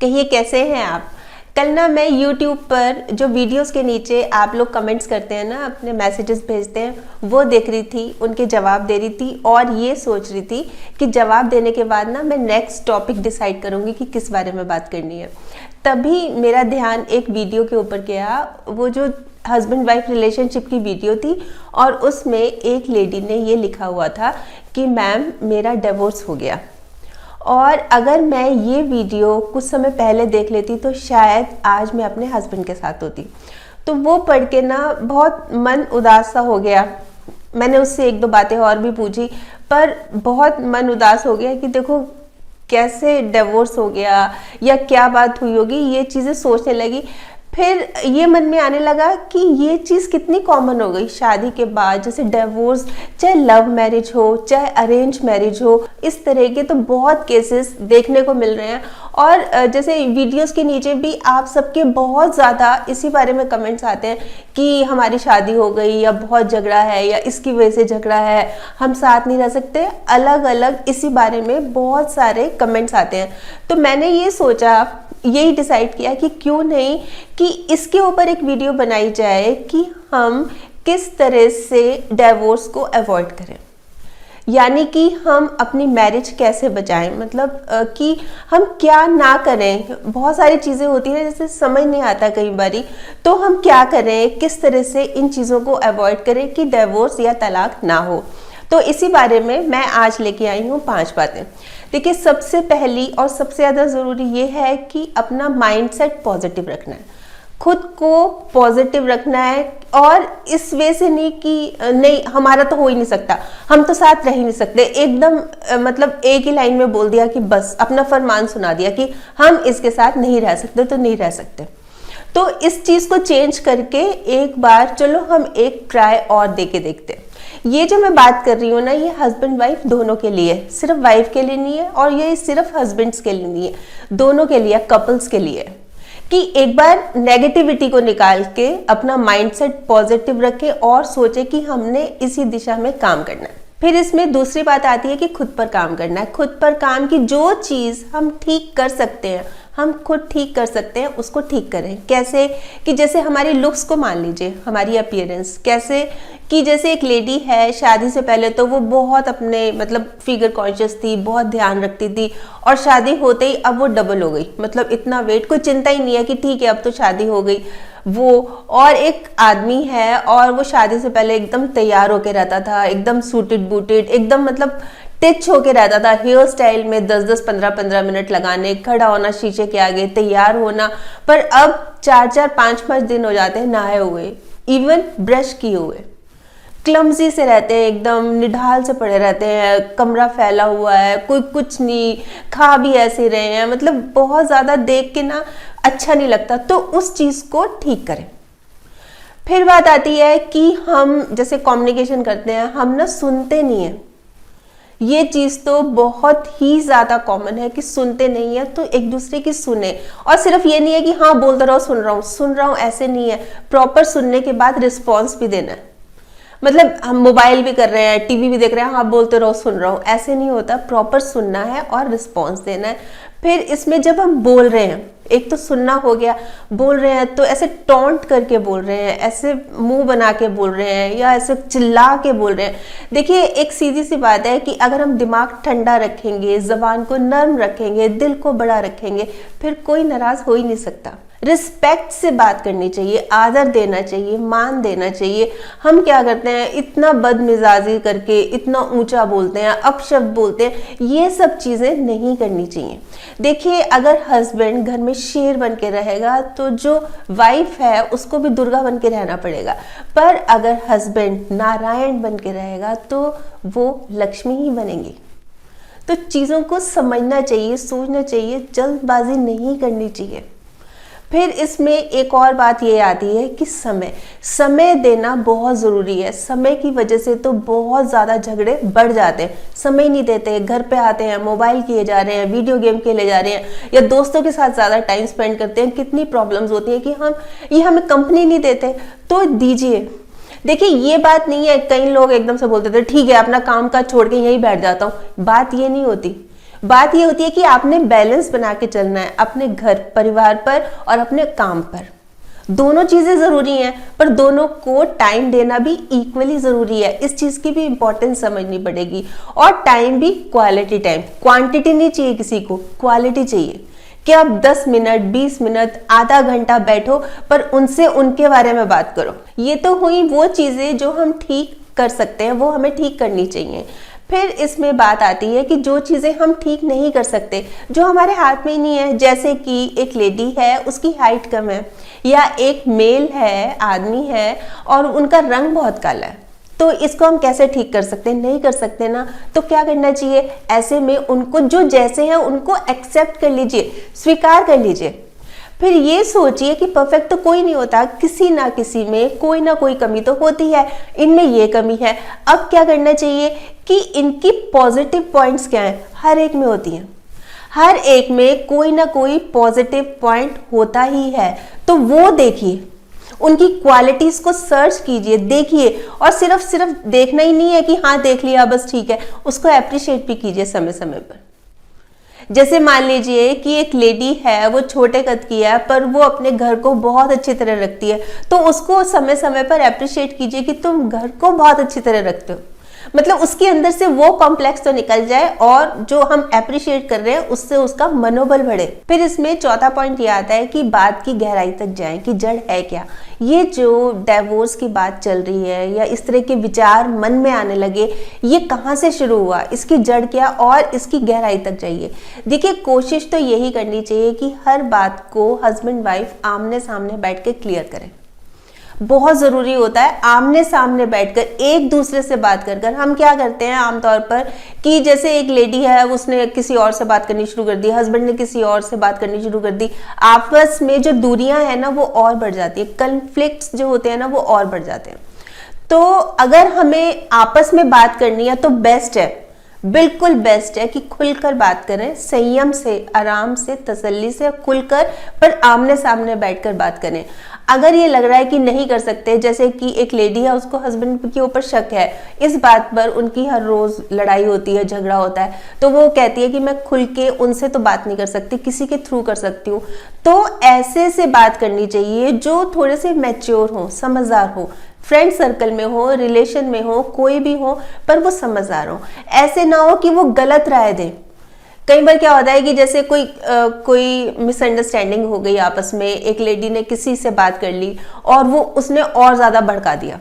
कहिए कैसे हैं आप। कल ना मैं YouTube पर जो वीडियोस के नीचे आप लोग कमेंट्स करते हैं ना, अपने मैसेजेस भेजते हैं, वो देख रही थी, उनके जवाब दे रही थी और ये सोच रही थी कि जवाब देने के बाद ना मैं नेक्स्ट टॉपिक डिसाइड करूँगी कि किस बारे में बात करनी है। तभी मेरा ध्यान एक वीडियो के ऊपर गया, वो जो हस्बैंड वाइफ रिलेशनशिप की वीडियो थी और उसमें एक लेडी ने ये लिखा हुआ था कि मैम मेरा डिवोर्स हो गया। और अगर मैं ये वीडियो कुछ समय पहले देख लेती तो शायद आज मैं अपने हस्बैंड के साथ होती। तो वो पढ़ के ना बहुत मन उदास सा हो गया। मैंने उससे एक दो बातें और भी पूछी, पर बहुत मन उदास हो गया कि देखो कैसे डिवोर्स हो गया या क्या बात हुई होगी, ये चीज़ें सोचने लगी। फिर ये मन में आने लगा कि ये चीज़ कितनी कॉमन हो गई शादी के बाद, जैसे डिवोर्स, चाहे लव मैरिज हो चाहे अरेंज मैरिज हो, इस तरह के तो बहुत केसेस देखने को मिल रहे हैं। और जैसे वीडियोस के नीचे भी आप सबके बहुत ज़्यादा इसी बारे में कमेंट्स आते हैं कि हमारी शादी हो गई या बहुत झगड़ा है या इसकी वजह से झगड़ा है, हम साथ नहीं रह सकते, अलग अलग इसी बारे में बहुत सारे कमेंट्स आते हैं। तो मैंने ये सोचा, यही डिसाइड किया कि क्यों नहीं कि इसके ऊपर एक वीडियो बनाई जाए कि हम किस तरह से डिवोर्स को अवॉइड करें, यानी कि हम अपनी मैरिज कैसे बचाएं, मतलब कि हम क्या ना करें। बहुत सारी चीज़ें होती हैं जैसे समझ नहीं आता कई बारी, तो हम क्या करें, किस तरह से इन चीज़ों को अवॉइड करें कि डिवोर्स या तलाक ना हो। तो इसी बारे में मैं आज लेके आई हूँ 5 बातें। देखिए, सबसे पहली और सबसे ज़्यादा ज़रूरी ये है कि अपना माइंडसेट पॉजिटिव रखना है, खुद को पॉजिटिव रखना है। और इस वे से नहीं कि नहीं हमारा तो हो ही नहीं सकता, हम तो साथ रह ही नहीं सकते, एकदम मतलब एक ही लाइन में बोल दिया कि बस अपना फरमान सुना दिया कि हम इसके साथ नहीं रह सकते तो नहीं रह सकते। तो इस चीज़ को चेंज करके एक बार चलो हम एक ट्राई और दे के देखते हैं। ये जो मैं बात कर रही हूँ ना, ये हस्बैंड वाइफ दोनों के लिए, सिर्फ वाइफ के लिए नहीं है और ये सिर्फ हस्बैंड्स के लिए नहीं है, दोनों के लिए, कपल्स के लिए, कि एक बार नेगेटिविटी को निकाल के अपना माइंडसेट पॉजिटिव रखें और सोचे कि हमने इसी दिशा में काम करना है। फिर इसमें दूसरी बात आती है कि खुद पर काम करना है। खुद पर काम की जो चीज़ हम ठीक कर सकते हैं, हम खुद ठीक कर सकते हैं, उसको ठीक करें। कैसे कि जैसे हमारी लुक्स को मान लीजिए, हमारी अपीयरेंस, कैसे कि जैसे एक लेडी है, शादी से पहले तो वो बहुत अपने मतलब फिगर कॉन्शियस थी, बहुत ध्यान रखती थी, और शादी होते ही अब वो डबल हो गई, मतलब इतना वेट, कोई चिंता ही नहीं है कि ठीक है अब तो शादी हो गई वो। और एक आदमी है और वो शादी से पहले एकदम तैयार होके रहता था, एकदम सूटेड बूटेड, एकदम मतलब टिच होके रहता था, हेयर स्टाइल में 10-10, 15-15 मिनट लगाने, खड़ा होना शीशे के आगे, तैयार होना। पर अब 4-4, 5-5 दिन हो जाते हैं नहाए हुए, इवन ब्रश किए हुए, क्लमजी से रहते हैं, एकदम निढाल से पड़े रहते हैं, कमरा फैला हुआ है, कोई कुछ नहीं, खा भी ऐसे रहे हैं, मतलब बहुत ज़्यादा देख के ना अच्छा नहीं लगता। तो उस चीज़ को ठीक करें। फिर बात आती है कि हम जैसे कम्युनिकेशन करते हैं, हम ना सुनते नहीं हैं। ये चीज़ तो बहुत ही ज़्यादा कॉमन है कि सुनते नहीं है, तो एक दूसरे की सुने। और सिर्फ ये नहीं है कि हाँ बोलते रहो, सुन रहा हूँ, ऐसे नहीं है। प्रॉपर सुनने के बाद रिस्पॉन्स भी देना है। मतलब हम मोबाइल भी कर रहे हैं, टीवी भी देख रहे हैं, हाँ बोलते रहो, सुन रहा हूँ, ऐसे नहीं होता। प्रॉपर सुनना है और रिस्पॉन्स देना है। फिर इसमें जब हम बोल रहे हैं, एक तो सुनना हो गया, बोल रहे हैं तो ऐसे टॉन्ट करके बोल रहे हैं, ऐसे मुंह बना के बोल रहे हैं या ऐसे चिल्ला के बोल रहे हैं। देखिए, एक सीधी सी बात है कि अगर हम दिमाग ठंडा रखेंगे, जबान को नर्म रखेंगे, दिल को बड़ा रखेंगे, फिर कोई नाराज हो ही नहीं सकता। रिस्पेक्ट से बात करनी चाहिए, आदर देना चाहिए, मान देना चाहिए। हम क्या करते हैं, इतना बदमिजाजी करके इतना ऊंचा बोलते हैं, अपशब्द बोलते हैं, ये सब चीज़ें नहीं करनी चाहिए। देखिए, अगर हस्बैंड घर में शेर बन के रहेगा तो जो वाइफ है उसको भी दुर्गा बन के रहना पड़ेगा। पर अगर हस्बैंड नारायण बन के रहेगा तो वो लक्ष्मी ही बनेंगी। तो चीज़ों को समझना चाहिए, सोचना चाहिए, जल्दबाजी नहीं करनी चाहिए। फिर इसमें एक और बात ये आती है कि समय देना बहुत ज़रूरी है। समय की वजह से तो बहुत ज़्यादा झगड़े बढ़ जाते हैं। समय नहीं देते, घर पे आते हैं, मोबाइल किए जा रहे हैं, वीडियो गेम खेले जा रहे हैं, या दोस्तों के साथ ज़्यादा टाइम स्पेंड करते हैं। कितनी प्रॉब्लम्स होती हैं कि ये हमें कंपनी नहीं देते, तो दीजिए। देखिए, ये बात नहीं है, कई लोग एकदम से बोलते थे ठीक है अपना काम काज छोड़ के यहीं बैठ जाता हूँ। बात ये नहीं होती। बात ये होती है कि आपने बैलेंस बना के चलना है अपने घर परिवार पर और अपने काम पर। दोनों चीजें जरूरी हैं, पर दोनों को टाइम देना भी इक्वली जरूरी है। इस चीज की भी इंपॉर्टेंस समझनी पड़ेगी। और टाइम भी क्वालिटी टाइम, क्वांटिटी नहीं चाहिए किसी को, क्वालिटी चाहिए कि आप 10 मिनट 20 मिनट आधा घंटा बैठो पर उनसे उनके बारे में बात करो। ये तो हुई वो चीजें जो हम ठीक कर सकते हैं, वो हमें ठीक करनी चाहिए। फिर इसमें बात आती है कि जो चीज़ें हम ठीक नहीं कर सकते, जो हमारे हाथ में ही नहीं है, जैसे कि एक लेडी है उसकी हाइट कम है, या एक मेल है आदमी है और उनका रंग बहुत काला है, तो इसको हम कैसे ठीक कर सकते हैं? नहीं कर सकते ना। तो क्या करना चाहिए? ऐसे में उनको जो जैसे हैं उनको एक्सेप्ट कर लीजिए, स्वीकार कर लीजिए। फिर ये सोचिए कि परफेक्ट तो कोई नहीं होता, किसी ना किसी में कोई ना कोई कमी तो होती है, इनमें ये कमी है। अब क्या करना चाहिए कि इनकी पॉजिटिव पॉइंट्स क्या हैं? हर एक में होती हैं, हर एक में कोई ना कोई पॉजिटिव पॉइंट होता ही है, तो वो देखिए, उनकी क्वालिटीज को सर्च कीजिए, देखिए। और सिर्फ देखना ही नहीं है कि हाँ देख लिया बस ठीक है, उसको अप्रिशिएट भी कीजिए समय समय पर। जैसे मान लीजिए कि एक लेडी है, वो छोटे कद की है पर वो अपने घर को बहुत अच्छी तरह रखती है, तो उसको समय समय पर अप्रिशिएट कीजिए कि तुम घर को बहुत अच्छी तरह रखते हो। मतलब उसके अंदर से वो कॉम्प्लेक्स तो निकल जाए और जो हम अप्रिशिएट कर रहे हैं उससे उसका मनोबल बढ़े। फिर इसमें चौथा पॉइंट ये आता है कि बात की गहराई तक जाएं कि जड़ है क्या। ये जो डिवोर्स की बात चल रही है या इस तरह के विचार मन में आने लगे, ये कहाँ से शुरू हुआ, इसकी जड़ क्या, और इसकी गहराई तक जाइए। देखिए, कोशिश तो यही करनी चाहिए कि हर बात को हस्बैंड वाइफ आमने सामने बैठ के क्लियर करें। बहुत ज़रूरी होता है आमने सामने बैठकर एक दूसरे से बात कर। हम क्या करते हैं आमतौर पर कि जैसे एक लेडी है, उसने किसी और से बात करनी शुरू कर दी, हस्बैंड ने किसी और से बात करनी शुरू कर दी, आपस में जो दूरियां हैं ना वो और बढ़ जाती है, कन्फ्लिक्ट्स जो होते हैं ना वो और बढ़ जाते हैं। तो अगर हमें आपस में बात करनी है तो बेस्ट है, बिल्कुल बेस्ट है कि खुलकर बात करें, संयम से, आराम से, तसल्ली से, खुलकर पर आमने सामने बैठकर बात करें। अगर ये लग रहा है कि नहीं कर सकते, जैसे कि एक लेडी है, उसको हस्बैंड के ऊपर शक है, इस बात पर उनकी हर रोज लड़ाई होती है, झगड़ा होता है, तो वो कहती है कि मैं खुल के उनसे तो बात नहीं कर सकती, किसी के थ्रू कर सकती हूँ। तो ऐसे से बात करनी चाहिए जो थोड़े से मैच्योर हो, समझदार हो, फ्रेंड सर्कल में हो, रिलेशन में हो, कोई भी हो, पर वो समझदार हो। ऐसे ना हो कि वो गलत राय दे। कई बार क्या होता है कि जैसे कोई मिसअंडरस्टैंडिंग हो गई आपस में, एक लेडी ने किसी से बात कर ली और वो उसने और ज्यादा भड़का दिया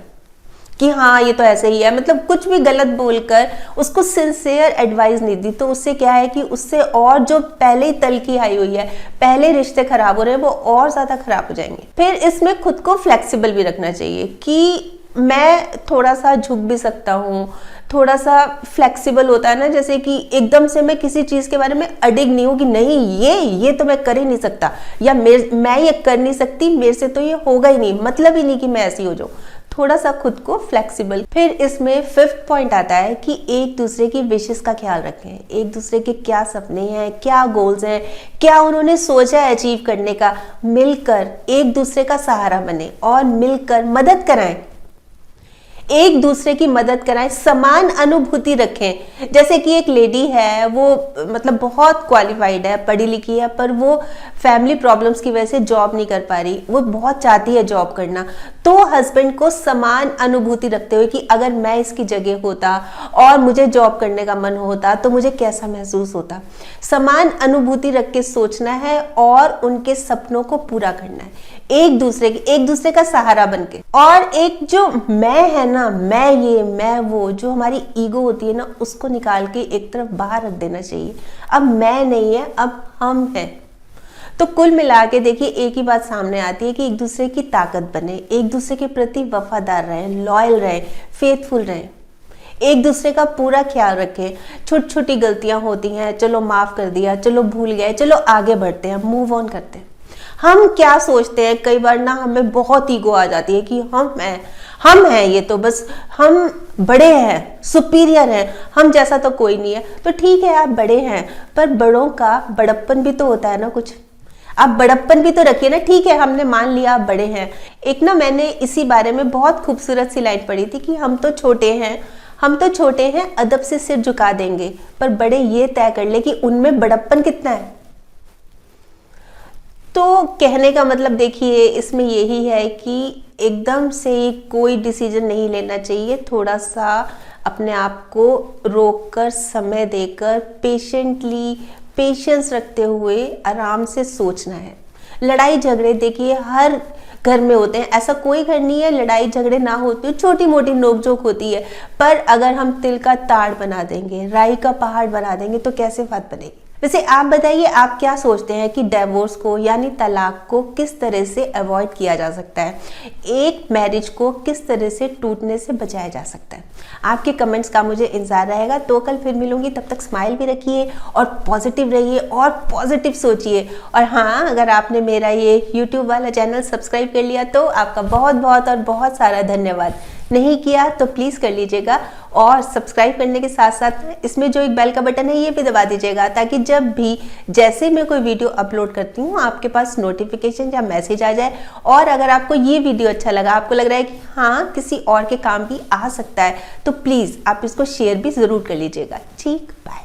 कि हाँ ये तो ऐसे ही है, मतलब कुछ भी गलत बोलकर उसको सिंसियर एडवाइस नहीं दी, तो उससे क्या है कि उससे और जो पहले ही तलखी आई हुई है, पहले रिश्ते खराब हो रहे हैं, वो और ज्यादा खराब हो जाएंगे। फिर इसमें खुद को फ्लेक्सिबल भी रखना चाहिए कि मैं थोड़ा सा झुक भी सकता हूँ, थोड़ा सा फ्लेक्सिबल होता है ना, जैसे कि एकदम से मैं किसी चीज के बारे में अडिग नहीं हूँ कि नहीं ये तो मैं कर ही नहीं सकता, या मैं ये कर नहीं सकती, मेरे से तो ये होगा ही नहीं, मतलब ही नहीं कि मैं ऐसी हो जाऊँ। थोड़ा सा खुद को फ्लेक्सिबल। फिर इसमें 5th पॉइंट आता है कि एक दूसरे की विशेस का ख्याल रखें, एक दूसरे के क्या सपने हैं, क्या गोल्स हैं, क्या उन्होंने सोचा है अचीव करने का, मिलकर एक दूसरे का सहारा बने और मिलकर मदद कराएं, एक दूसरे की मदद कराएं, समान अनुभूति रखें। जैसे कि एक लेडी है, वो मतलब बहुत क्वालिफाइड है, पढ़ी लिखी है, पर वो फैमिली प्रॉब्लम्स की वजह से जॉब नहीं कर पा रही, वो बहुत चाहती है जॉब करना, तो हस्बैंड को समान अनुभूति रखते हुए कि अगर मैं इसकी जगह होता और मुझे जॉब करने का मन होता तो मुझे कैसा महसूस होता, समान अनुभूति रख के सोचना है और उनके सपनों को पूरा करना है, एक दूसरे का सहारा बनके। और एक जो मैं है ना, मैं वो जो हमारी ईगो होती है ना, उसको निकाल के एक तरफ बाहर रख देना चाहिए। अब मैं नहीं है, अब हम हैं। तो कुल मिला के देखिए एक ही बात सामने आती है कि एक दूसरे की ताकत बने, एक दूसरे के प्रति वफादार रहें, लॉयल रहें, फेथफुल रहें, एक दूसरे का पूरा ख्याल रखें। छोटी छोटी गलतियां होती हैं, चलो माफ कर दिया, चलो भूल गए, चलो आगे बढ़ते हैं, मूव ऑन करते हैं। हम क्या सोचते हैं, कई बार ना हमें बहुत ईगो आ जाती है कि हम हैं, ये तो बस हम बड़े हैं, सुपीरियर हैं, हम जैसा तो कोई नहीं है। तो ठीक है आप बड़े हैं, पर बड़ों का बड़प्पन भी तो होता है ना, कुछ आप बड़प्पन भी तो रखिए ना। ठीक है हमने मान लिया आप बड़े हैं। एक ना मैंने इसी बारे में बहुत खूबसूरत सी लाइन पढ़ी थी कि हम तो छोटे हैं, हम तो छोटे हैं, अदब से सिर झुका देंगे, पर बड़े ये तय कर ले कि उनमें बड़प्पन कितना है। तो कहने का मतलब देखिए इसमें यही है कि एकदम से कोई डिसीजन नहीं लेना चाहिए, थोड़ा सा अपने आप को रोककर, समय देकर, पेशेंस रखते हुए आराम से सोचना है। लड़ाई झगड़े देखिए हर घर में होते हैं, ऐसा कोई घर नहीं है लड़ाई झगड़े ना होते हो, छोटी मोटी नोकझोंक होती है, पर अगर हम तिल का ताड़ बना देंगे, राई का पहाड़ बना देंगे तो कैसे बात बनेगी। वैसे आप बताइए, आप क्या सोचते हैं कि डिवोर्स को यानी तलाक को किस तरह से अवॉइड किया जा सकता है, एक मैरिज को किस तरह से टूटने से बचाया जा सकता है। आपके कमेंट्स का मुझे इंतजार रहेगा। तो कल फिर मिलूंगी, तब तक स्माइल भी रखिए और पॉजिटिव रहिए और पॉजिटिव सोचिए। और हाँ, अगर आपने मेरा ये यूट्यूब वाला चैनल सब्सक्राइब कर लिया तो आपका बहुत बहुत और बहुत सारा धन्यवाद। नहीं किया तो प्लीज़ कर लीजिएगा, और सब्सक्राइब करने के साथ साथ इसमें जो एक बेल का बटन है ये भी दबा दीजिएगा, ताकि जब भी जैसे मैं कोई वीडियो अपलोड करती हूँ आपके पास नोटिफिकेशन या मैसेज आ जाए। और अगर आपको ये वीडियो अच्छा लगा, आपको लग रहा है कि हाँ किसी और के काम भी आ सकता है, तो प्लीज़ आप इसको शेयर भी ज़रूर कर लीजिएगा। ठीक, बाय।